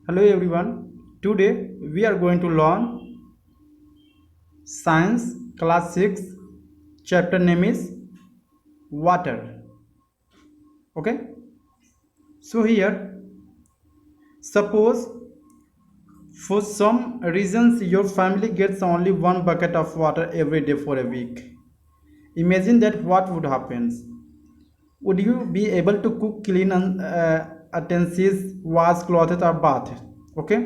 Hello everyone. Today we are going to learn science class 6 chapter name is water. Okay? So here suppose for some reasons your family gets only one bucket of water every day for a week. Imagine that what would happen. Would you be able to cook, clean utensils, wash clothes or bath? Okay?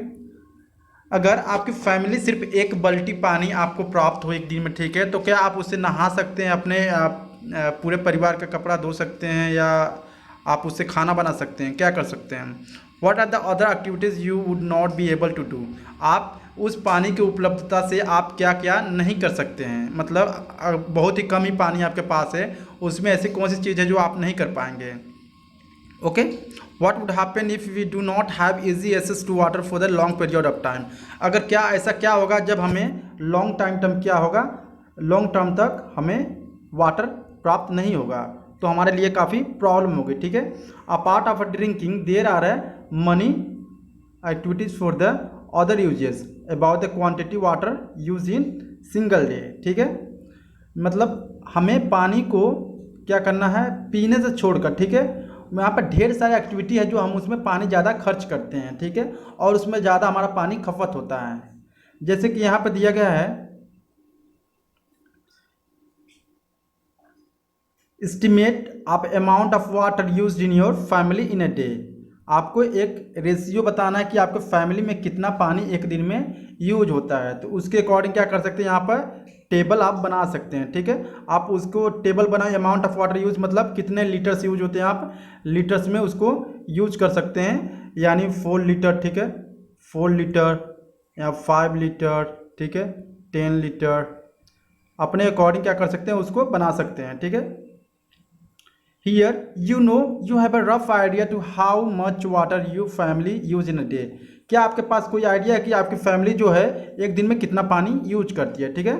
अगर आपकी family सिर्फ एक बाल्टी पानी आपको प्राप्त हो एक दिन में, ठीक है, तो क्या आप उससे नहा सकते हैं, अपने पूरे परिवार का कपड़ा धो सकते हैं, या आप उससे खाना बना सकते हैं? क्या कर सकते हैं? What are the other activities you would not be able to do? आप उस पानी की उपलब्धता से आप क्या क्या नहीं कर सकते हैं, मतलब बहुत ही कम ही पानी आपके पास है, उसमें ऐसी कौन सी चीज़ है जो आप नहीं कर पाएंगे? Okay, what would happen if we do not have easy access to water for the long period of time? अगर क्या होगा जब हमें लॉन्ग टर्म क्या होगा, लॉन्ग टर्म तक हमें वाटर प्राप्त नहीं होगा, तो हमारे लिए काफ़ी प्रॉब्लम होगी। ठीक है, apart of drinking there are many activities for the other uses about the quantity water use in single day. ठीक है, मतलब हमें पानी को क्या करना है, पीने से छोड़कर, ठीक है, यहाँ पर ढेर सारी एक्टिविटी है जो हम उसमें पानी ज़्यादा खर्च करते हैं। ठीक है, और उसमें ज़्यादा हमारा पानी खपत होता है। जैसे कि यहाँ पर दिया गया है, estimate of amount of water used in your family in a day. आपको एक रेशियो बताना है कि आपके फैमिली में कितना पानी एक दिन में यूज होता है, तो उसके अकॉर्डिंग क्या कर सकते हैं, यहाँ पर टेबल आप बना सकते हैं। ठीक है, आप उसको टेबल बनाए, अमाउंट ऑफ वाटर यूज मतलब कितने लीटर्स यूज होते हैं, आप लीटर्स में उसको यूज कर सकते हैं, यानी 4 लीटर, ठीक है, 4 लीटर या 5 लीटर, ठीक है, 10 लीटर, अपने अकॉर्डिंग क्या कर सकते हैं, उसको बना सकते हैं। ठीक है, Here you have a rough idea to how much water your family use in a day. क्या आपके पास कोई आइडिया है कि आपकी फैमिली जो है एक दिन में कितना पानी यूज करती है? ठीक है,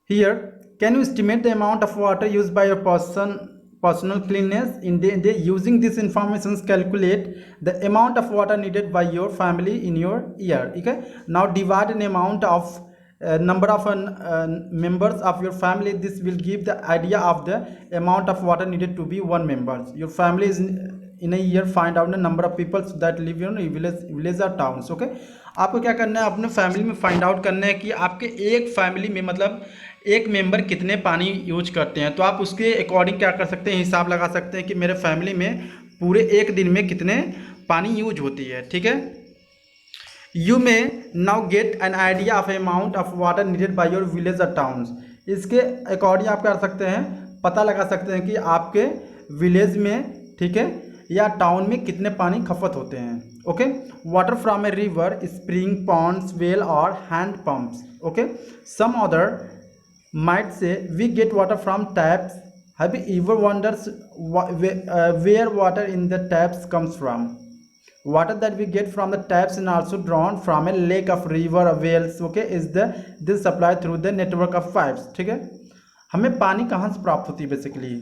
Here can you estimate the amount of water used by your personal cleanliness in day? Using this information, calculate the amount of water needed by your family in your year. ठीक है, now divide an amount of number of members of your family. This will give the idea of the amount of water needed to be one member. Your family is in a year. Find out the number of people that live in village or towns. Okay, आपको क्या करना है, अपने family में find out करना है कि आपके एक फैमिली में मतलब एक मेंबर कितने पानी यूज करते हैं। तो आप उसके अकॉर्डिंग क्या कर सकते हैं, हिसाब लगा सकते हैं कि मेरे फैमिली में पूरे एक दिन में कितने पानी यूज होती है। ठीक है, You may now get an idea of amount of water needed by your village or towns. इसके अकॉर्डिंग आप कर सकते हैं, पता लगा सकते हैं कि आपके विलेज में, ठीक है, या टाउन में कितने पानी खपत होते हैं। Okay, water from a river, spring, ponds, well और hand pumps. Okay, some other might say we get water from taps. Have you ever wondered where water in the taps comes from? Water that we get from the taps and also drawn from a lake of river or wells, okay, is this supplied through the network of pipes. ठीक है, हमें पानी कहाँ से प्राप्त होती है? Basically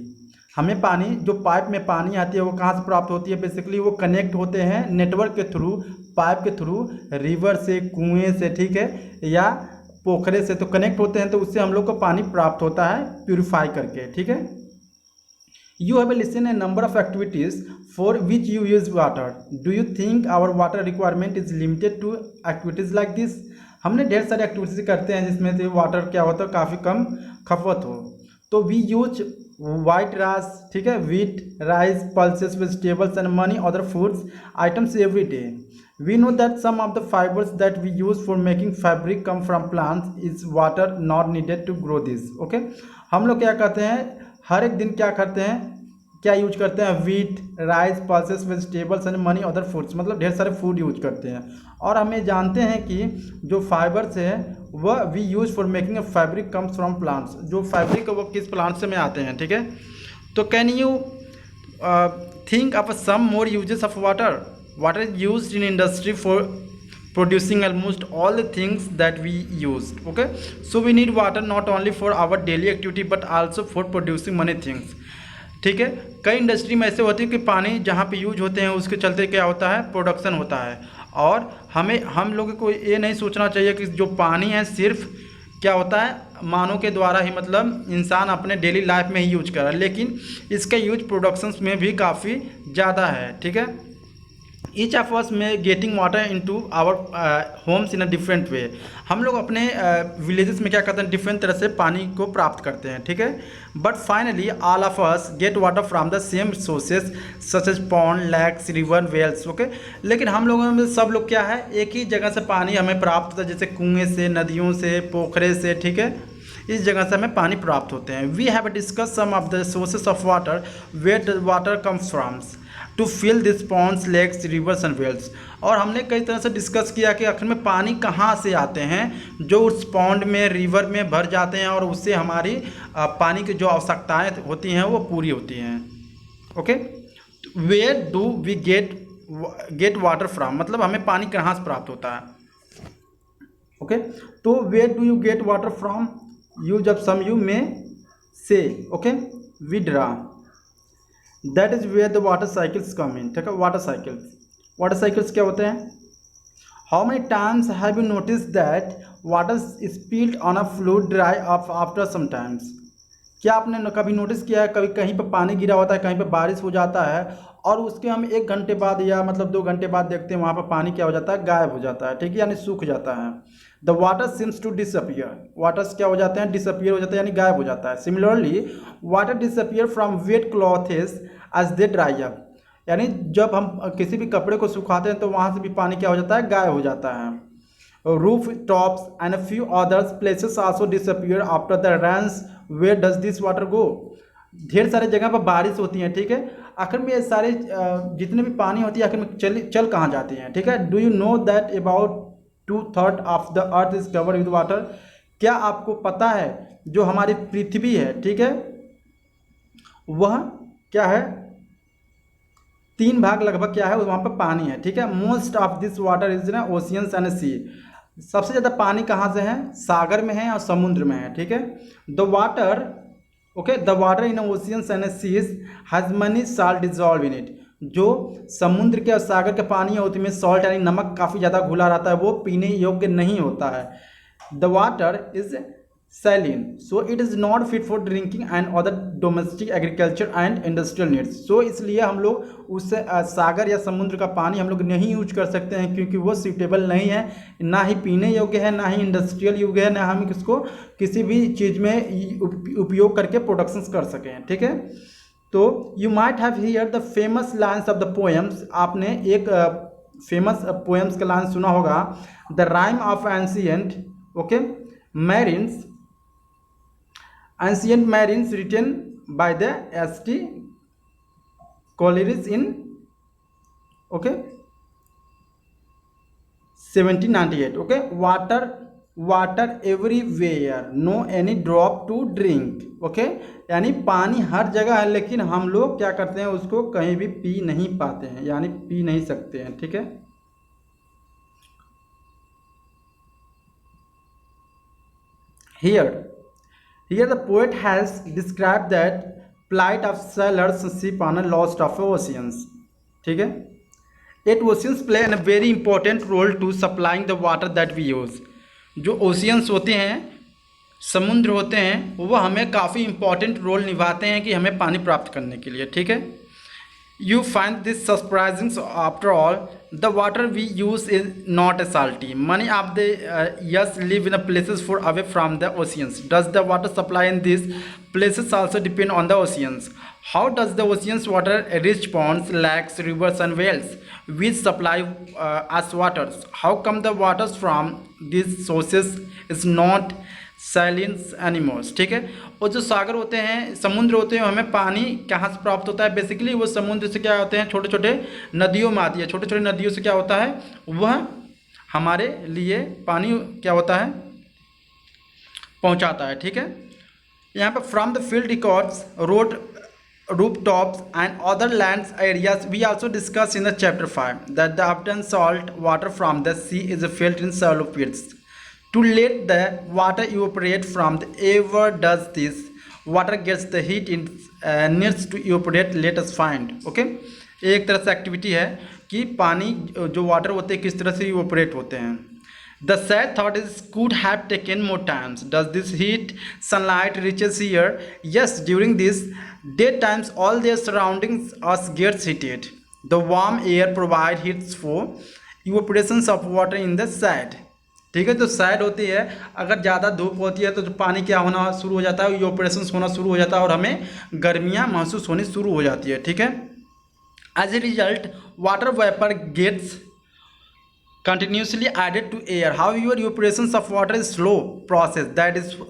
हमें पानी जो पाइप में पानी आती है वो कहाँ से प्राप्त होती है? बेसिकली वो कनेक्ट होते हैं नेटवर्क के थ्रू, पाइप के थ्रू, रिवर से, कुएं से, ठीक है, या पोखरे से, तो कनेक्ट होते हैं, तो उससे हम लोग को पानी प्राप्त होता है प्यूरिफाई करके। ठीक है, You have listened a number of activities for which you use water. Do you think our water requirement is limited to activities like this? हमने ढेर सारी एक्टिविटीज करते हैं जिसमें से वाटर क्या होता है, काफ़ी कम खपत हो। तो वी यूज वाइट राइस, ठीक है, wheat, rice, pulses, vegetables and money other foods items every day. We know that some of the fibers that we use for making fabric come from plants. Is water not needed to grow this? Okay, हम लोग क्या करते हैं, हर एक दिन क्या करते हैं, क्या यूज करते हैं, wheat, rice, pulses, vegetables and money other foods, मतलब ढेर सारे फूड यूज करते हैं। और हमें जानते हैं कि जो फाइबर्स है वह we use for making a fabric comes from plants, जो फैब्रिक है वो किस प्लांट से में आते हैं। ठीक है, तो can you think of some more uses of water? Water is used in industry for producing almost all the things that we use. Okay, so we need water not only for our daily activity but also for producing many things. ठीक है। कई industry में ऐसे होती है कि पानी जहाँ पे यूज होते हैं उसके चलते क्या होता है, प्रोडक्शन होता है। और हम लोगों को ये नहीं सोचना चाहिए कि जो पानी है सिर्फ क्या होता है, मानव के द्वारा ही, मतलब इंसान अपने डेली लाइफ में ही यूज कर रहा है, लेकिन इसका यूज प्रोडक्शंस में भी काफ़ी ज़्यादा है। ठीक है। Each of us may getting water into our homes in a different way. हम लोग अपने विलेजेस में क्या करते हैं, डिफरेंट तरह से पानी को प्राप्त करते हैं। ठीक है। But finally all of us get water from the same sources such as pond, lakes, river, wells. Okay. लेकिन हम लोगों में सब लोग क्या है, एक ही जगह से पानी हमें प्राप्त होता है, जैसे कुएँ से, नदियों से, पोखरे से। ठीक है। इस जगह से हमें पानी प्राप्त होते हैं। We have discuss some of the sources of water, where the water comes from to fill this ponds, lakes, rivers and wells. और हमने कई तरह से डिस्कस किया कि आखिर में पानी कहाँ से आते हैं जो उस पॉन्ड में, रिवर में भर जाते हैं और उससे हमारी पानी की जो आवश्यकताएं होती हैं वो पूरी होती हैं। Okay. Where do we get water from, मतलब हमें पानी कहाँ से प्राप्त होता है। ओके। तो where do you get water from, you जब सम यू में से, okay, withdraw, that is where the water cycles come in. ठीक है। वाटर साइकिल्स क्या होते हैं। How many times have you notice that water spilled on a fluid dry up after some times. क्या आपने कभी नोटिस किया है, कभी कहीं पर पानी गिरा होता है, कहीं पर बारिश हो जाता है और उसके हम 1 घंटे बाद या मतलब 2 घंटे बाद देखते हैं वहाँ पर पानी क्या हो जाता है, गायब हो जाता है। ठीक है, यानी सूख जाता है। The water seems to disappear, waters क्या हो जाते हैं, डिसअपियर हो जाता है, यानी गायब हो जाता है। Similarly water disappear from wet clothes as they dry up, यानी जब हम किसी भी कपड़े को सुखाते हैं तो वहाँ से भी पानी क्या हो जाता है, गायब हो जाता है। Roof tops and a few others places also disappear after the rains, where does this water go. ढेर सारे जगह पर बारिश होती है। ठीक है। आखिर में ये सारे जितने भी पानी होती है आखिर में चल कहाँ जाती हैं। ठीक है। Do you know that about 2/3 of the earth is covered with water. क्या आपको पता है जो हमारी पृथ्वी है, ठीक है, वह क्या है, 3 भाग लगभग क्या है वहाँ पर पानी है। ठीक है। Most of this water is ना ओशियंस एंड सी। सबसे ज़्यादा पानी कहाँ से है, सागर में है और समुद्र में है। ठीक है। The water, okay, the water in oceans and seas has many salt dissolve in it. जो समुद्र के और सागर के पानी है उसमें सॉल्ट यानी नमक काफ़ी ज़्यादा घुला रहता है, वो पीने योग्य नहीं होता है। The water is saline, so it is not fit for drinking and other domestic agriculture and industrial needs। so इसलिए हम लोग उस सागर या समुद्र का पानी हम लोग नहीं यूज कर सकते हैं क्योंकि वो सूटेबल नहीं है, ना ही पीने योग्य है, ना ही इंडस्ट्रियल योग्य है, ना हम इसको किसी भी चीज़ में उपयोग करके प्रोडक्शंस कर सकें। ठीक है। तो you might have hear the famous lines of the poems. आपने एक फेमस पोएम्स का लाइन सुना होगा, the rime of ancient, okay, marines, ancient marines written by the S.T. Coleridge in, okay, 1798। okay, water everywhere, no any drop to drink। okay, यानी पानी हर जगह है लेकिन हम लोग क्या करते हैं, उसको कहीं भी पी नहीं पाते हैं, यानी पी नहीं सकते हैं। ठीक है। Here the poet has described that plight of sailors ship on a lost of oceans। ठीक है। Yet oceans play a very important role to supplying the water that we use। जो ओशियंस होते हैं, समुद्र होते हैं, वो हमें काफ़ी इंपॉर्टेंट रोल निभाते हैं कि हमें पानी प्राप्त करने के लिए। ठीक है। You find this surprising, so after all the water we use is not a salty। many of the yes live in the places far away from the oceans। does the water supply in these places also depend on the oceans? how does the oceans water reach ponds, lakes, rivers and wells which supply us waters? how come the waters from these sources is not silence एनिमोस। ठीक है। और जो सागर होते हैं, समुद्र होते हैं, हमें पानी कहाँ से प्राप्त होता है, बेसिकली वो समुद्र से क्या होते हैं, छोटे छोटे नदियों में आती है। छोटे छोटे नदियों से क्या होता है, वह हमारे लिए पानी क्या होता है, पहुँचाता है। ठीक है। यहाँ पर from the field records, road, rooftops and other lands areas we also discussed in the chapter 5 that the often salt water from the sea is filled in shallow pits to let the water evaporate from the ever does this water gets the heat in needs to evaporate, let us find. Okay, एक तरह से activity है कि पानी जो water होते हैं किस तरह से इवेपोरेट होते हैं। The sad thought is could have taken more times. Does this heat sunlight reaches here? Yes, during this daytimes all their surroundings us gets heated. The warm air provide heats for evaporations of water in the side. ठीक है, तो side होती है, अगर ज़्यादा धूप होती है तो जो पानी क्या होना शुरू हो जाता है, इवेपोरेशंस होना शुरू हो जाता है और हमें गर्मियाँ महसूस होनी शुरू हो जाती है। ठीक है, as a result water vapour gets continuously added to air. However, evaporation of water is slow process.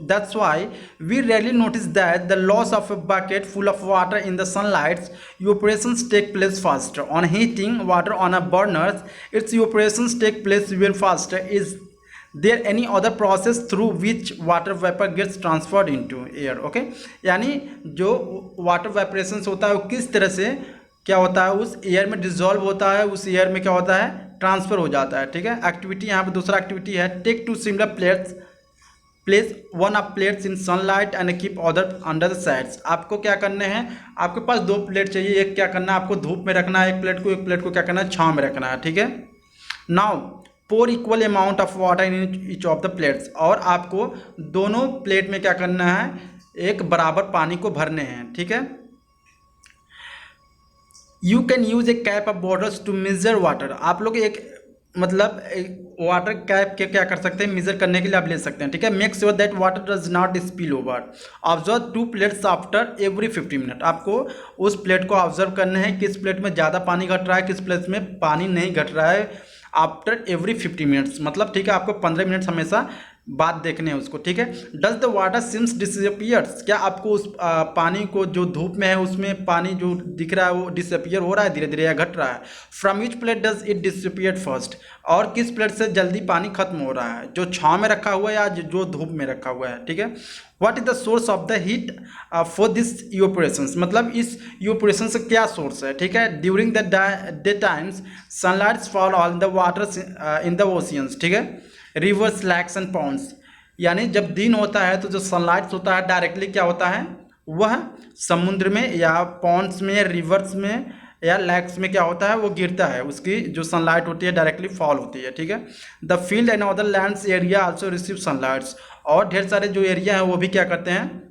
That's why we rarely notice that the loss of a bucket full of water in the sunlight. Evaporations take place faster. On heating water on a burners, its evaporations take place even faster. Is there any other process through which water vapor gets transferred into air? Okay, यानी जो water vaporations होता है वो किस तरह से क्या होता है, उस एयर में डिजोल्व होता है, उस एयर में क्या होता है, ट्रांसफर हो जाता है। ठीक है, एक्टिविटी यहाँ पे दूसरा एक्टिविटी है, take two similar plates, place one of plates in sunlight and keep other under the sides. आपको क्या करने हैं, आपके पास दो प्लेट चाहिए, एक क्या करना है आपको धूप में रखना है एक प्लेट को क्या करना है छांव में रखना है। ठीक है, now pour equal amount of water in each of the plates, और आपको दोनों प्लेट में क्या करना है, एक बराबर पानी को भरने हैं। ठीक है, you can use a cap of bottles to measure water. आप लोग एक मतलब वाटर कैप के क्या कर सकते हैं, मेजर करने के लिए आप ले सकते हैं। ठीक है, make sure that water does not spill over. Observe to plates after every 50 minute. आपको उस प्लेट को ऑब्जर्व करना है किस प्लेट में ज़्यादा पानी घट रहा है, किस प्लेट में पानी नहीं घट रहा है, आफ्टर एवरी 50 मिनट्स मतलब ठीक है आपको 15 मिनट हमेशा बात देखने हैं उसको। ठीक है, does the water seems disappears, क्या आपको उस पानी को जो धूप में है उसमें पानी जो दिख रहा है वो डिसअपियर हो रहा है धीरे धीरे या घट रहा है। From which plate does it disappear first, और किस प्लेट से जल्दी पानी खत्म हो रहा है, जो छाँव में रखा हुआ है या जो धूप में रखा हुआ है। ठीक है, what is the source of the heat for this evaporations, मतलब इस इवेपोरेशन से क्या सोर्स है। ठीक है, during the day times sunlights fall on the water in the oceans. ठीक है, रिवर्स लैक्स एंड पॉन्ड्स, यानी जब दिन होता है तो जो सनलाइट्स होता है डायरेक्टली क्या होता है, वह समुद्र में या पॉन्ड्स में, रिवर्स में या लैक्स में क्या होता है वो गिरता है, उसकी जो सनलाइट होती है डायरेक्टली फॉल होती है। ठीक है, the field and other lands area also receive sunlights, और ढेर सारे जो एरिया हैं वो भी क्या करते हैं,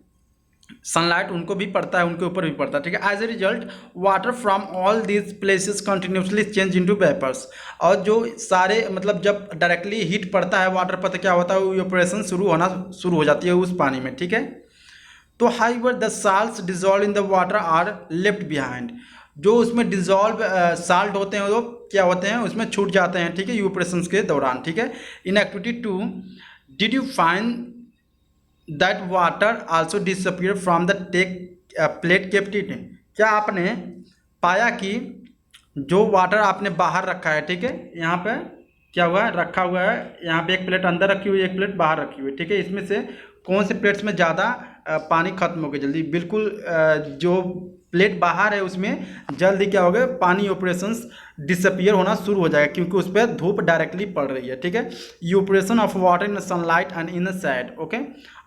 सनलाइट उनको भी पड़ता है, उनके ऊपर भी पड़ता है। ठीक है, as a result water from all these places continuously change into vapours, और जो सारे मतलब जब डायरेक्टली हीट पड़ता है वाटर पर तो क्या होता है वो इवेपोरेशन शुरू हो जाती है उस पानी में। ठीक है, तो however the salts dissolve in the water are left behind, जो उसमें डिजॉल्व साल्ट होते हैं वो क्या होते हैं उसमें छूट जाते हैं। ठीक है, इवेपोरेशन के दौरान। ठीक है, in activity 2 did you find that water also disappear from the plate kept it, क्या आपने पाया कि जो वाटर आपने बाहर रखा है, ठीक है, यहाँ पे क्या हुआ है, रखा हुआ है, यहाँ पे एक प्लेट अंदर रखी हुई है, एक प्लेट बाहर रखी हुई है। ठीक है, इसमें से कौन से प्लेट्स में ज़्यादा पानी खत्म हो गया जल्दी, बिल्कुल जो प्लेट बाहर है उसमें जल्दी क्या हो गया, पानी इवेपोरेशंस डिसअपियर होना शुरू हो जाएगा क्योंकि उस पर धूप डायरेक्टली पड़ रही है। ठीक है, evaporation of water in sunlight and in sad. Okay,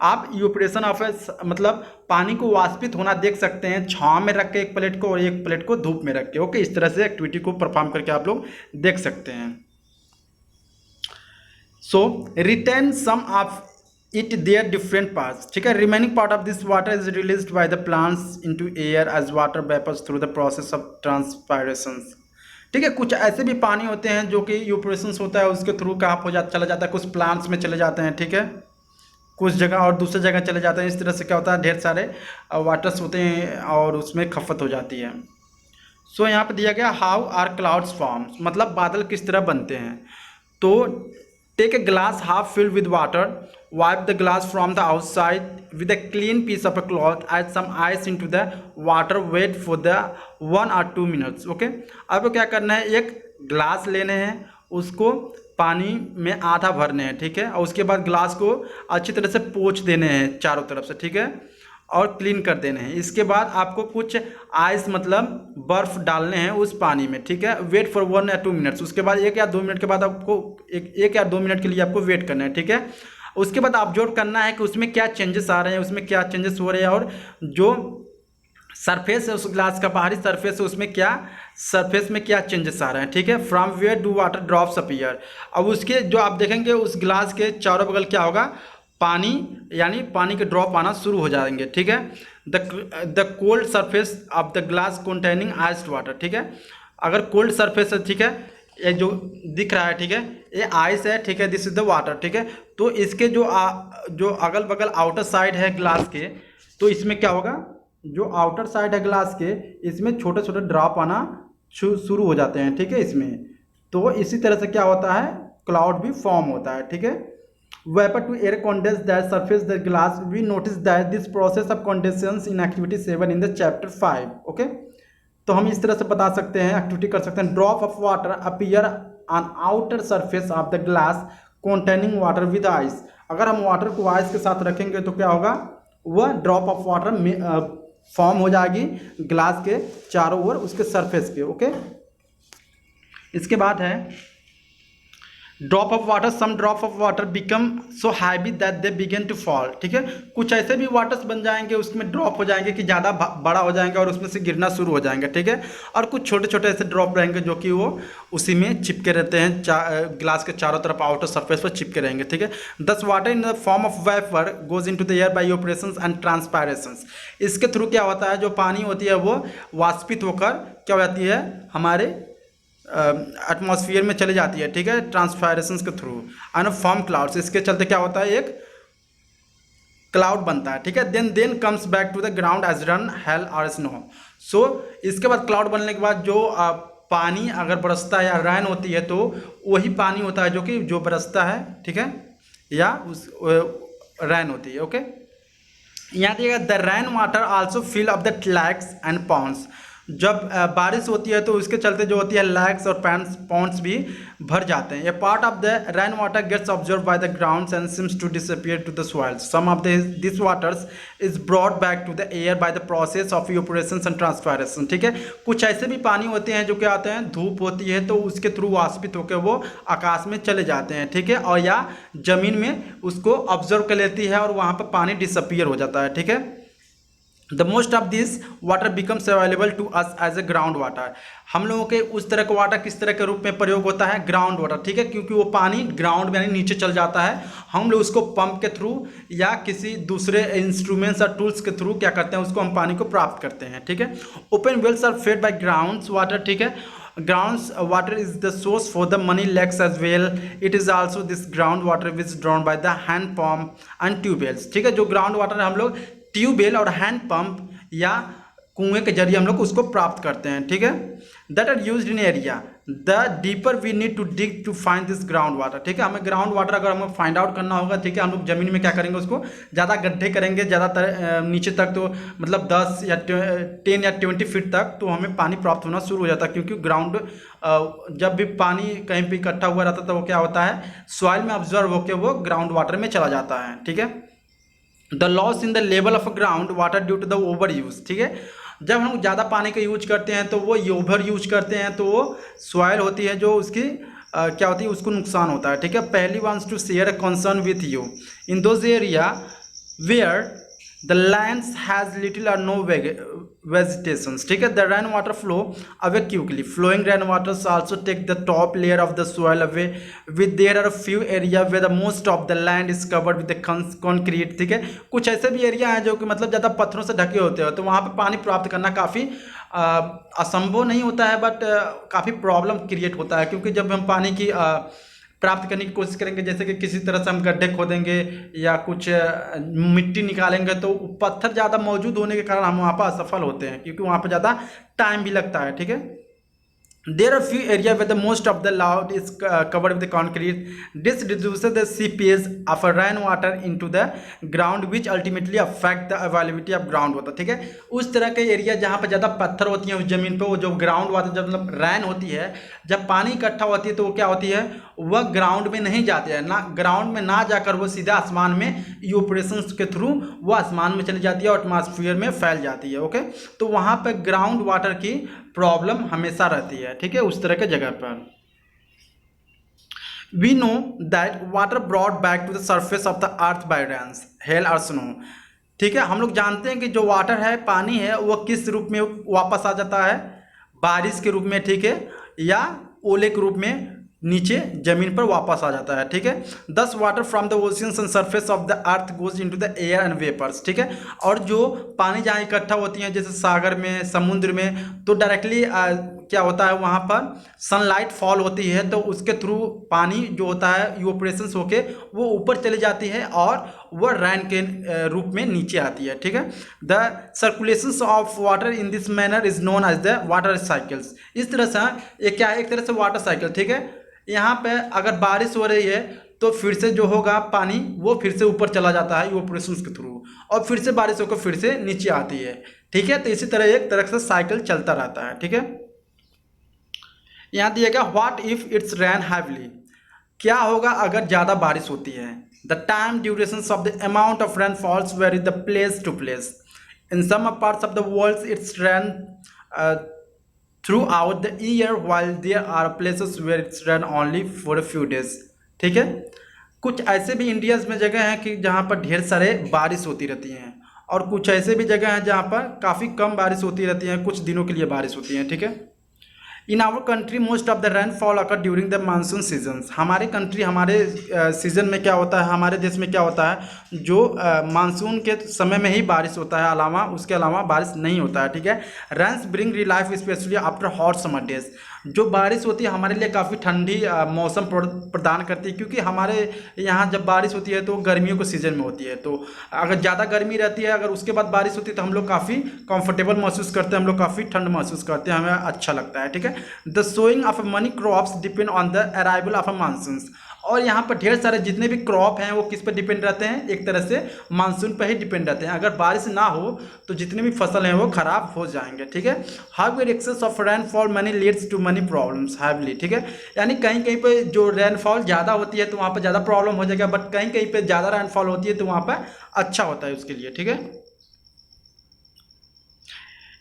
आप इवेपोरेशन ऑफ मतलब पानी को वाष्पित होना देख सकते हैं छाँव में रख के एक प्लेट को और एक प्लेट को धूप में रख के। ओके, इस तरह से एक्टिविटी को परफॉर्म करके आप लोग देख सकते हैं। So retain some of it there different parts. ठीक है, remaining part of this water is released by the plants into air as water vapours through the process of transpirations. ठीक है, कुछ ऐसे भी पानी होते हैं जो कि इवेपोरेशंस होता है उसके थ्रू कहाँ चला जाता है, कुछ प्लांट्स में चले जाते हैं। ठीक है, कुछ जगह और दूसरे जगह चले जाते हैं। इस तरह से क्या होता है, ढेर सारे वाटर्स होते हैं और उसमें खपत हो जाती है। सो यहाँ पे दिया गया हाउ आर क्लाउड्स फॉर्म्स, मतलब बादल किस तरह बनते हैं। तो take a glass half filled with water, wipe the glass from the outside with a clean piece of a cloth, add some ice into the water, wait for the 1 or 2 minutes. Okay, अब क्या करना है, एक glass लेने हैं, उसको पानी में आधा भरने हैं। ठीक है, और उसके बाद ग्लास को अच्छी तरह से पोंछ देने हैं चारों तरफ से। ठीक है, और क्लीन कर देने हैं। इसके बाद आपको कुछ आइस मतलब बर्फ़ डालने हैं उस पानी में। ठीक है, वेट फॉर 1 या 2 मिनट्स, उसके बाद 1 या 2 मिनट के बाद आपको एक या 2 मिनट के लिए आपको वेट करना है। ठीक है, उसके बाद ऑब्जर्व करना है कि उसमें क्या चेंजेस आ रहे हैं, उसमें क्या चेंजेस हो रहे हैं, और जो सरफेस है उस ग्लास का बाहरी सरफेस है उसमें क्या सरफेस में क्या चेंजेस आ रहे हैं, ठीक है। From where do water drops appear. अब उसके जो आप देखेंगे उस ग्लास के चारों बगल क्या होगा, पानी, यानी पानी के ड्रॉप आना शुरू हो जाएंगे, ठीक है। The cold surface of the glass containing iced water, ठीक है। अगर कोल्ड सरफेस है, ठीक है, ये जो दिख रहा है, ठीक है, ये आइस है, ठीक है, दिस इज द वाटर, ठीक है। तो इसके जो अगल बगल आउटर साइड है ग्लास के, तो इसमें क्या होगा, जो आउटर साइड है ग्लास के, इसमें छोटे छोटे ड्रॉप आना शुरू हो जाते हैं, ठीक है, इसमें। तो इसी तरह से क्या होता है, क्लाउड भी फॉर्म होता है, ठीक है। Vapour to air condense that surface the glass, we notice that this process of condensation in activity 7 in the chapter 5, okay. तो हम इस तरह से बता सकते हैं, एक्टिविटी कर सकते हैं। Drop of water appear on outer surface of the glass containing water with ice. अगर हम वाटर को आइस के साथ रखेंगे तो क्या होगा, वह ड्रॉप ऑफ वाटर फॉर्म हो जाएगी ग्लास के चारों ओर उसके सरफेस पे, ओके। इसके बाद है drop of water, some drop of water become so heavy that they begin to fall, ठीक है। कुछ ऐसे भी वाटर्स बन जाएंगे उसमें ड्रॉप हो जाएंगे कि ज़्यादा बड़ा हो जाएंगे और उसमें से गिरना शुरू हो जाएंगे, ठीक है। और कुछ छोटे छोटे ऐसे ड्रॉप रहेंगे जो कि वो उसी में चिपके रहते हैं, ग्लास के चारों तरफ आउटर सरफेस पर चिपके रहेंगे, ठीक है। Thus water in the form of vapour goes in to the air by operations and transpirations. इसके थ्रू क्या होता है, जो पानी होती है वो वाष्पित होकर क्या हो जाती है, हमारे एटमॉस्फेयर में चली जाती है, ठीक है, ट्रांसपायरेशंस के थ्रू, एंड फॉर्म क्लाउड्स। इसके चलते क्या होता है, एक क्लाउड बनता है, ठीक है। Then comes back to the ground as rain hail or snow. So इसके बाद क्लाउड बनने के बाद जो पानी अगर बरसता है या रैन होती है, तो वही पानी होता है जो बरसता है, ठीक है, या उस रैन होती है, ओके। यहाँ दिएगा the rain water also fill up the lakes and ponds. जब बारिश होती है तो उसके चलते जो होती है लैक्स और पॉन्ड्स भी भर जाते हैं। A part of the rain water gets observe by the ground and seems to disappear to the soil. Some of this waters is brought back to the air by the process of evaporation and transpiration, ठीक है। कुछ ऐसे भी पानी होते हैं जो क्या आते हैं, धूप होती है तो उसके थ्रू वाष्पित होकर वो आकाश में चले जाते हैं, ठीक है, और या जमीन में उसको ऑब्जर्व कर लेती है और वहाँ पर पानी डिसअपियर हो जाता है, ठीक है। The most of this water becomes available to us as a ground water. हम लोगों के उस तरह का वाटर किस तरह के रूप में प्रयोग होता है, ग्राउंड वाटर, ठीक है, क्योंकि वो पानी ग्राउंड में यानी नीचे चल जाता है। हम लोग उसको पंप के थ्रू या किसी दूसरे इंस्ट्रूमेंट्स और टूल्स के थ्रू क्या करते हैं, उसको हम पानी को प्राप्त करते हैं, ठीक है। Open wells are fed by ground water, ठीक है। Ground water is the source for the many lakes as well. It is also this ground water which is drawn by the hand pump and tube wells, ठीक है। जो ground water है हम लोग tubewell और hand pump या कुएं के जरिए हम लोग उसको प्राप्त करते हैं, ठीक है। That are used in area the deeper we need to dig to find this ground water, ठीक है। हमें ग्राउंड वाटर अगर हमें फाइंड आउट करना होगा, ठीक है, हम लोग जमीन में क्या करेंगे, उसको ज़्यादा गड्ढे करेंगे, ज़्यादातर नीचे तक, तो मतलब 10 या 10 या 20 फीट तक तो हमें पानी प्राप्त होना शुरू हो जाता है। क्योंकि ग्राउंड जब भी पानी कहीं पर इकट्ठा हुआ रहता है तो वो क्या होता है, सॉइल में ऑब्जर्व होकर वो ग्राउंड वाटर में चला जाता है, ठीक है। The loss in the level of ground water due to the over use, ठीक है। जब हम ज़्यादा पानी का यूज करते हैं तो वो ओवर यूज करते हैं तो वो सॉइल होती है जो उसकी क्या होती है, उसको नुकसान होता है, ठीक है। पहली wants to share a concern with you in those area where the lands has little or no vegetations, ठीक है। The rain water flow away quickly, flowing rain waters also take the top layer of the soil away with there are few area where the most of the land is covered with the concrete, ठीक है। कुछ ऐसे भी area हैं जो कि मतलब ज़्यादा पत्थरों से ढके होते हैं, तो वहाँ पे पानी प्राप्त करना काफ़ी असंभव नहीं होता है, बट काफ़ी प्रॉब्लम क्रिएट होता है। क्योंकि जब हम पानी की प्राप्त करने की कोशिश करेंगे, जैसे कि किसी तरह से हम गड्ढे खोदेंगे या कुछ मिट्टी निकालेंगे, तो पत्थर ज़्यादा मौजूद होने के कारण हम वहाँ पर असफल होते हैं, क्योंकि वहाँ पर ज़्यादा टाइम भी लगता है, ठीक है। There are few areas where the most of the land is covered with the concrete. This reduces the seepage of rainwater into the ground, which ultimately affect the availability of groundwater, ठीक है। उस तरह के area जहाँ पर ज़्यादा पत्थर होती हैं उस ज़मीन पे, वो जो ग्राउंड वाटर जब मतलब रैन होती है, जब पानी इकट्ठा होती है तो वो क्या होती है, वह ग्राउंड में नहीं जाती है, ना ग्राउंड में ना जाकर वो सीधा आसमान में इवेपोरेशन के थ्रू वो आसमान में चली जाती है और एटमॉस्फेयर में फैल जाती है, ओके। तो वहाँ पर ग्राउंड वाटर की प्रॉब्लम हमेशा रहती है, ठीक है, उस तरह के जगह पर। We know that water brought back to the surface of the earth by rains hail or snow. ठीक है, हम लोग जानते हैं कि जो वाटर है, पानी है, वो किस रूप में वापस आ जाता है, बारिश के रूप में, ठीक है, या ओले के रूप में नीचे जमीन पर वापस आ जाता है। ठीक है, thus water from the oceans and surface of the earth goes into the air and vapours. ठीक है, और जो पानी जहाँ इकट्ठा होती है जैसे सागर में, समुद्र में, तो डायरेक्टली क्या होता है, वहाँ पर सनलाइट फॉल होती है तो उसके थ्रू पानी जो होता है इवोपरेशन होके वो ऊपर चली जाती है और वह रैन के रूप में नीचे आती है। ठीक है, the circulation of water in this manner is known as the water cycles. इस तरह से ये क्या है, एक तरह से वाटर साइकिल। ठीक है, यहाँ पे अगर बारिश हो रही है तो फिर से जो होगा पानी वो फिर से ऊपर चला जाता है इवोपरेशन के थ्रू, और फिर से बारिश होकर फिर से नीचे आती है। ठीक है, तो इसी तरह एक तरह से साइकिल चलता रहता है। ठीक है, यहाँ दिया गया what if it's rain heavily. क्या होगा अगर ज़्यादा बारिश होती है। The time duration of the amount of rain falls very the place to place. In some parts of the world it's rain throughout the year while there are places where it's rain only for a few days. ठीक है, कुछ ऐसे भी India's में जगह हैं कि जहाँ पर ढेर सारे बारिश होती रहती हैं, और कुछ ऐसे भी जगह हैं जहाँ पर काफ़ी कम बारिश होती रहती हैं, कुछ दिनों के लिए बारिश होती हैं। ठीक है, in our country most of the rainfall occur during the monsoon seasons. हमारे कंट्री, हमारे सीजन में क्या होता है, हमारे देश में क्या होता है, जो मानसून के समय में ही बारिश होता है, अलावा उसके अलावा बारिश नहीं होता है। ठीक है, rains bring relief specially after hot summer days. जो बारिश होती है हमारे लिए काफ़ी ठंडी मौसम प्रदान करती है, क्योंकि हमारे यहाँ जब बारिश होती है तो गर्मियों के सीज़न में होती है, तो अगर ज़्यादा गर्मी रहती है, अगर उसके बाद बारिश होती है तो हम लोग काफ़ी कंफर्टेबल महसूस करते हैं, हम लोग काफ़ी ठंड महसूस करते हैं, हमें अच्छा लगता है। ठीक है, the sowing of many crops depend on the arrival of a monsoon. और यहाँ पर ढेर सारे जितने भी क्रॉप हैं वो किस पर डिपेंड रहते हैं, एक तरह से मानसून पर ही डिपेंड रहते हैं। अगर बारिश ना हो तो जितने भी फसल हैं वो खराब हो जाएंगे। ठीक है, highway excess of rainfall many leads to many problems heavily. ठीक है, यानी कहीं कहीं पे जो रेनफॉल ज़्यादा होती है तो वहाँ पर ज़्यादा प्रॉब्लम हो जाएगा, बट कहीं कहीं पे ज़्यादा रेनफॉल होती है तो वहाँ पर अच्छा होता है उसके लिए। ठीक है,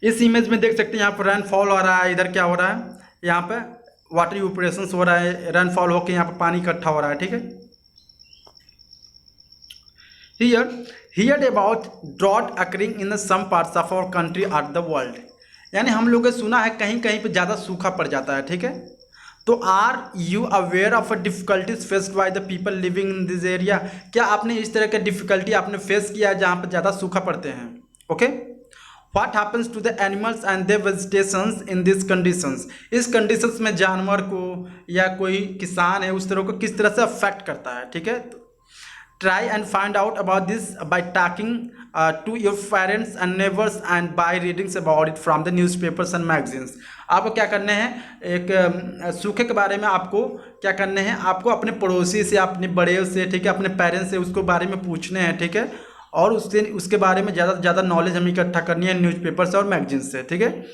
इस इमेज में देख सकते हैं यहाँ पर रेनफॉल हो रहा है, इधर क्या हो रहा है, यहाँ पे वाटर इवोपरेशन हो रहा है, रेनफॉल होकर यहाँ पर पानी इकट्ठा हो रहा है। ठीक है, hear about drought occurring in some parts of our country or the world. यानी हम लोगों ने सुना है कहीं कहीं पे ज़्यादा सूखा पड़ जाता है। ठीक है, तो are you aware of difficulties faced by the people living in this area. क्या आपने इस तरह के डिफिकल्टी आपने फेस किया है जहाँ पर ज़्यादा सूखा पड़ते हैं। Okay, what happens to the animals and the vegetations in this conditions. इस कंडीशंस में जानवर को या कोई किसान है उस तरह को किस तरह से अफेक्ट करता है। ठीक है, try and find out about this by talking to your parents and neighbours and by readings about it from the newspapers and magazines. आपको क्या करने हैं, एक सूखे के बारे में आपको क्या करने हैं, आपको अपने पड़ोसी से, अपने बड़े से, ठीक है, अपने पेरेंट्स से उसको बारे में पूछने हैं। ठीक है, और उसके बारे में ज़्यादा से ज़्यादा नॉलेज हमें इकट्ठा करनी है न्यूज़पेपर से और मैगजीन से। ठीक है,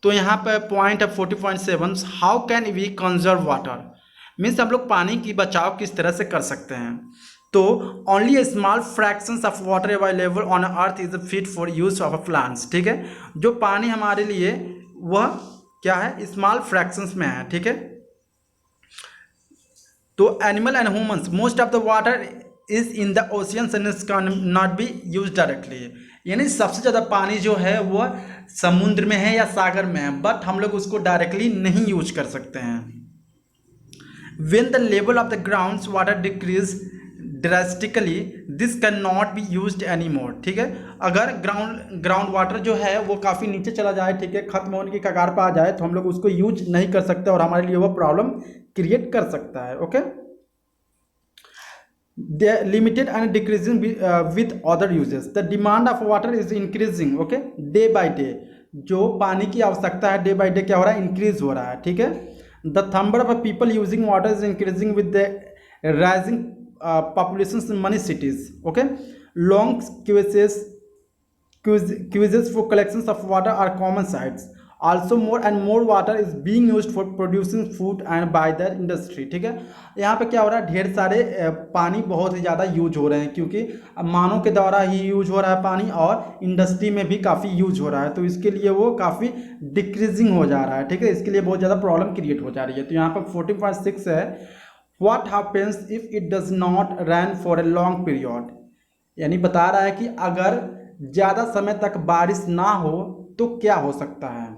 तो यहाँ पर पॉइंट है 40.7, how can we conserve water. Means हम लोग पानी की बचाव किस तरह से कर सकते हैं। तो only A small fractions of water available on earth is fit for use of plants. ठीक है, जो पानी हमारे लिए वह क्या है, स्मॉल फ्रैक्शंस में है। ठीक है, तो animal and humans most of the water is in the oceans and can not be use directly. यानी सबसे ज़्यादा पानी जो है वह समुद्र में है या सागर में है, बट हम लोग उसको डायरेक्टली नहीं यूज कर सकते हैं। When the level of the ground's water decrease drastically, this cannot be used anymore। ठीक है, अगर ग्राउंड वाटर जो है वो काफ़ी नीचे चला जाए, ठीक है, खत्म होने की कगार पर आ जाए, तो हम लोग उसको यूज नहीं कर सकते और हमारे लिए वो प्रॉब्लम क्रिएट कर सकता है। Okay, limited and decreasing with other uses. The demand of water is increasing, okay, day by day. जो पानी की आवश्यकता है डे बाई डे क्या हो रहा है, इंक्रीज हो रहा है। ठीक है, the number of people using water is increasing with the rising populations in many cities. Okay, long queues for collections of water are common sights. Also more and more water is being used for producing food and by the industry। ठीक है, यहाँ पे क्या हो रहा है, ढेर सारे पानी बहुत ही ज़्यादा यूज हो रहे हैं, क्योंकि मानव के द्वारा ही यूज हो रहा है पानी, और इंडस्ट्री में भी काफ़ी यूज हो रहा है, तो इसके लिए वो काफ़ी डिक्रीजिंग हो जा रहा है। ठीक है, इसके लिए बहुत ज़्यादा प्रॉब्लम क्रिएट हो जा रही है। तो यहाँ पर 14.6 है, what happens if it does not rain for a long period, यानी बता रहा है कि अगर ज़्यादा समय तक बारिश ना हो तो क्या हो सकता है।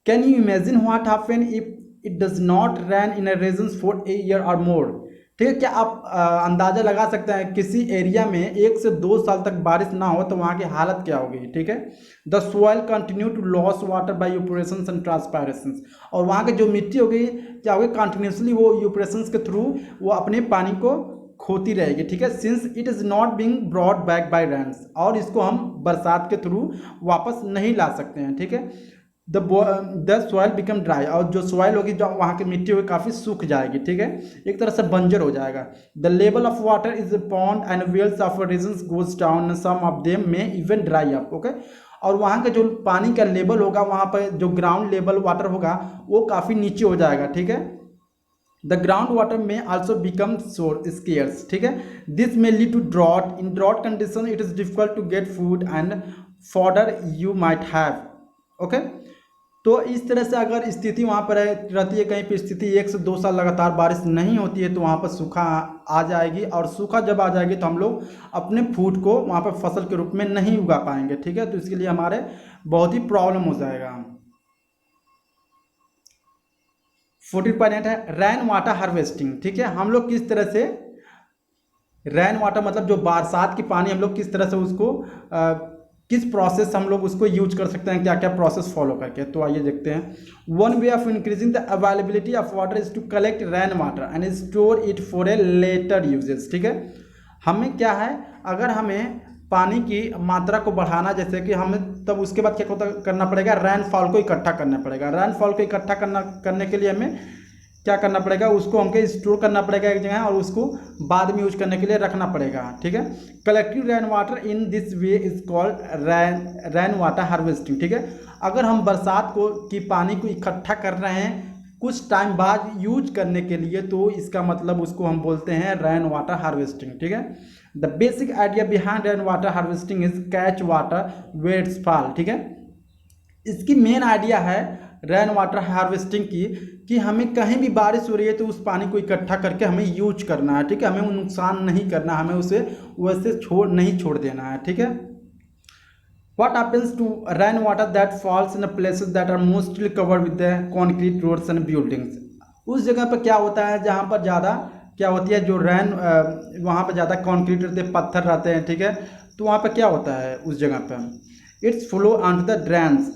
Can you imagine what happen if it does not rain in a region for a year or more. ठीक है, क्या आप अंदाज़ा लगा सकते हैं किसी एरिया में 1 से 2 साल तक बारिश ना हो तो वहाँ की हालत क्या होगी। ठीक है, the soil continue to loss water by evaporation and transpiration, और वहाँ की जो मिट्टी होगी क्या होगी, कंटिन्यूसली वो यूपरेशन के थ्रू वो अपने पानी को खोती रहेगी। ठीक है, since it is not being brought back by rains, और इसको हम बरसात के थ्रू वापस नहीं ला सकते हैं। ठीक है, द सॉइल बिकम ड्राई, और जो सॉइल होगी जो वहाँ की मिट्टी होगी काफ़ी सूख जाएगी। ठीक है, एक तरह से बंजर हो जाएगा। The level of water is pond and wells of regions goes down, some of them may even dry up. Okay, और वहाँ का जो पानी का लेवल होगा, वहाँ पर जो ग्राउंड लेवल वाटर होगा वो काफ़ी नीचे हो जाएगा। ठीक है, the ground water may also become scarce. ठीक है, this may lead to drought, in drought condition it is difficult to get food and fodder you might have. Okay, तो इस तरह से अगर स्थिति वहाँ पर रहती है, कहीं पर स्थिति 1 से 2 साल लगातार बारिश नहीं होती है तो वहाँ पर सूखा आ जाएगी, और सूखा जब आ जाएगी तो हम लोग अपने फूड को वहाँ पर फसल के रूप में नहीं उगा पाएंगे। ठीक है, तो इसके लिए हमारे बहुत ही प्रॉब्लम हो जाएगा। 14.8 है रैन वाटर हार्वेस्टिंग। ठीक है, हम लोग किस तरह से रैन वाटर मतलब जो बरसात की पानी हम लोग किस तरह से उसको किस प्रोसेस हम लोग उसको यूज कर सकते हैं, क्या क्या प्रोसेस फॉलो करके, तो आइए देखते हैं। One way of increasing the availability of water is to collect rain water and store it for a later uses. ठीक है, हमें क्या है, अगर हमें पानी की मात्रा को बढ़ाना, जैसे कि हमें तब उसके बाद क्या करना पड़ेगा, रैनफॉल को इकट्ठा करना पड़ेगा। रैनफॉल को इकट्ठा करने के लिए हमें क्या करना पड़ेगा, उसको हमको स्टोर करना पड़ेगा एक जगह, और उसको बाद में यूज करने के लिए रखना पड़ेगा। ठीक है, collective rain water in this way is called rain water harvesting. ठीक है, अगर हम बरसात को की पानी को इकट्ठा कर रहे हैं कुछ टाइम बाद यूज करने के लिए, तो इसका मतलब उसको हम बोलते हैं रैन वाटर हार्वेस्टिंग। ठीक है, the basic idea behind rain water harvesting is catch water where it's fall. ठीक है, इसकी मेन आइडिया है रैन वाटर हार्वेस्टिंग की कि हमें कहीं भी बारिश हो रही है तो उस पानी को इकट्ठा करके हमें यूज करना है। ठीक है, हमें नुकसान नहीं करना, हमें उसे वैसे नहीं छोड़ देना है। ठीक है, what happens to rain water that falls in places that are mostly covered with the concrete roads and buildings। उस जगह पर क्या होता है जहाँ पर ज़्यादा क्या होती है, जो रैन वहाँ पर ज़्यादा कंक्रीट रहते, पत्थर रहते हैं। ठीक है, तो वहाँ पर क्या होता है उस जगह पर, it's flow onto the drains,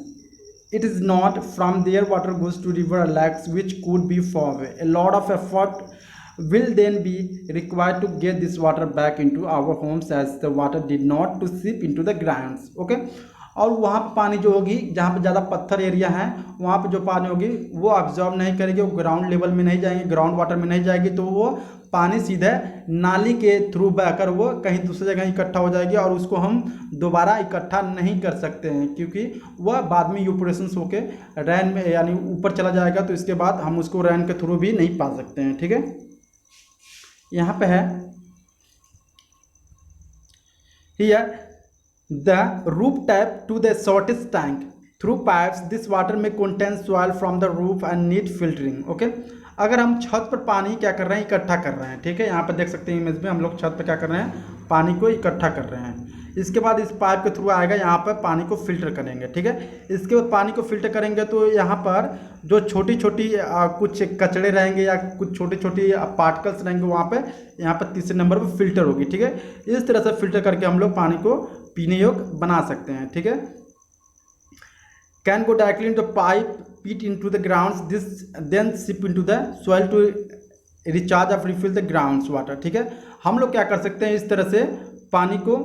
it is not from there water goes to river or lakes which could be far away, a lot of effort will then be required to get this water back into our homes as the water did not to seep into the grounds। okay, और वहाँ पर पानी जो होगी जहाँ पर ज़्यादा पत्थर एरिया है वहाँ पर जो पानी होगी वो ऑब्जॉर्व नहीं करेगी, वो ग्राउंड लेवल में नहीं जाएंगे, ग्राउंड वाटर में नहीं जाएगी, तो वो पानी सीधे नाली के थ्रू बहकर वो कहीं दूसरी जगह इकट्ठा हो जाएगी, और उसको हम दोबारा इकट्ठा नहीं कर सकते हैं क्योंकि वह बाद में यूपरेशन होके रैन में यानी ऊपर चला जाएगा, तो इसके बाद हम उसको रैन के थ्रू भी नहीं पा सकते हैं। ठीक है, यहाँ पे है here the roof tap to the shortest tank through pipes, this water में contain soil from the roof and need filtering. Okay, अगर हम छत पर पानी क्या कर रहे हैं, इकट्ठा कर रहे हैं। ठीक है, यहाँ पर देख सकते हैं इमेज में हम लोग छत पर क्या कर रहे हैं, पानी को इकट्ठा कर रहे हैं। इसके बाद इस पाइप के थ्रू आएगा, यहाँ पर पानी को फिल्टर करेंगे। ठीक है, इसके बाद पानी को फिल्टर करेंगे तो यहाँ पर जो छोटी छोटी कुछ कचड़े रहेंगे या कुछ छोटी छोटी पार्टिकल्स रहेंगे वहाँ पे, यहाँ पर तीसरे नंबर पर फिल्टर होगी। ठीक है, इस तरह से फिल्टर करके हम लोग पानी को पीने योग्य बना सकते हैं। ठीक है, can go directly into pipe pit into the grounds, this then sip into the soil to recharge or refill the grounds water। ठीक है, हम लोग क्या कर सकते हैं, इस तरह से पानी को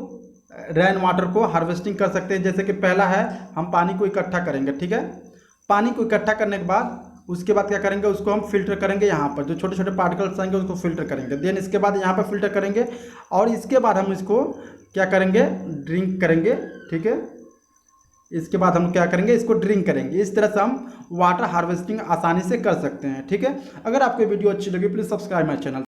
रैन वाटर को हार्वेस्टिंग कर सकते हैं। जैसे कि पहला है हम पानी को इकट्ठा करेंगे। ठीक है, पानी को इकट्ठा करने के बाद उसके बाद क्या करेंगे, उसको हम फिल्टर करेंगे, यहाँ पर जो छोटे छोटे पार्टिकल्स आएंगे उसको फिल्टर करेंगे, देन इसके बाद यहाँ पर फिल्टर करेंगे, और इसके बाद हम इसको क्या करेंगे, ड्रिंक करेंगे। ठीक है, इसके बाद हम क्या करेंगे, इसको ड्रिंक करेंगे। इस तरह से हम वाटर हार्वेस्टिंग आसानी से कर सकते हैं। ठीक है, अगर आपको वीडियो अच्छी लगी प्लीज़ सब्सक्राइब माय चैनल।